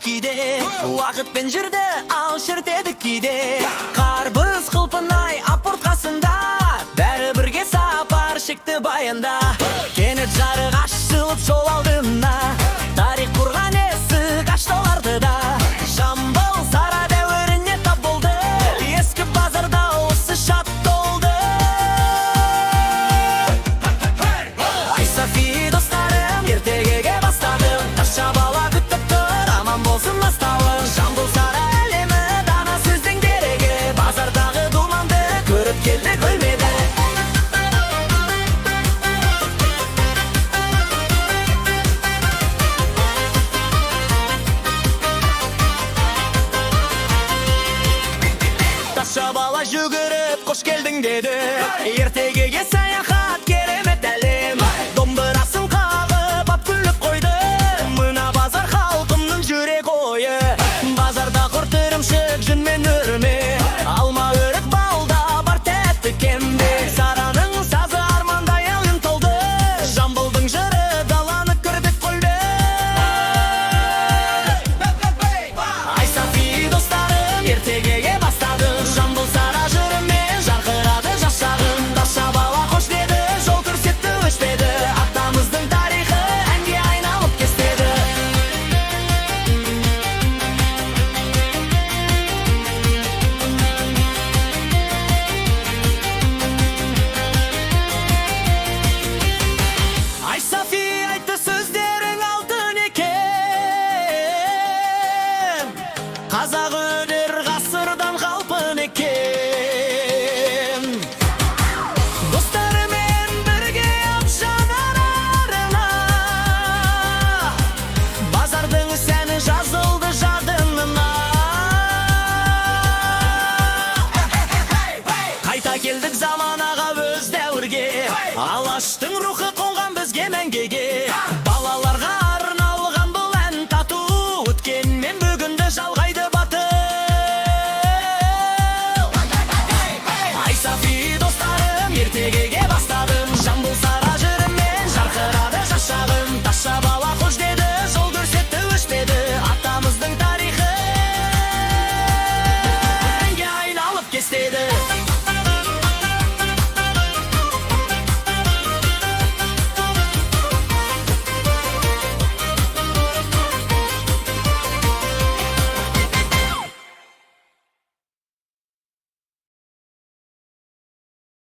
кейде, уақытпен жүрді ал шіртедік кейде. Қарбыз қылпынай апорт қасында, бәрі бірге сапар шекті баянда. Кенет жарық ашылып жол алдына, тарих құрған есік ашталарды да. Жамбыл сара дәуіріне тап болды, ескі базарда осы шат толды. Ай Софи достарым, ертегіге бастадым, тазша бала күтіп тұр, аман болсын астауым. Жамбыл сара әлемі, дана сөздің дерегі, базардағы думанды көріп келді көрмеді. Тазша бала жүгіріп қош келдің деді, ертегіге саяхат керемет әлем. Домбырасын қағып ап күліп қойды, мына базар халқымның жүрек ойы. Базарда құрт ірімшік жүнмен үрме, алма өрік балда бар тәтті кемде. Сараның сазы армандай әлін толды, Жамбылдың жыры даланы көрдік қойды. Ай Софи достарым, ертегіге бастадым, Жамбыл сара жырымен жарқырады жас шағым. Тазша бала қош деді, жол көрсетті өшпеді, атамыздың тарихы әнге айналып кестеді. Ай Софи айтты сөздерің алтын екен, қазақ өнер ғасырдан қалпын екен. Достарымен бірге ап жанарарына, базардың сәні жазылды жадынына. Қайта келдік заманаға өз дәуірге, алаштың рухы қонған бізге мәңгеге. Балаларға арналған бұл ән тату, өткен мен бүгінді жалғайды батыл. Ай Софи достарым, ертегіге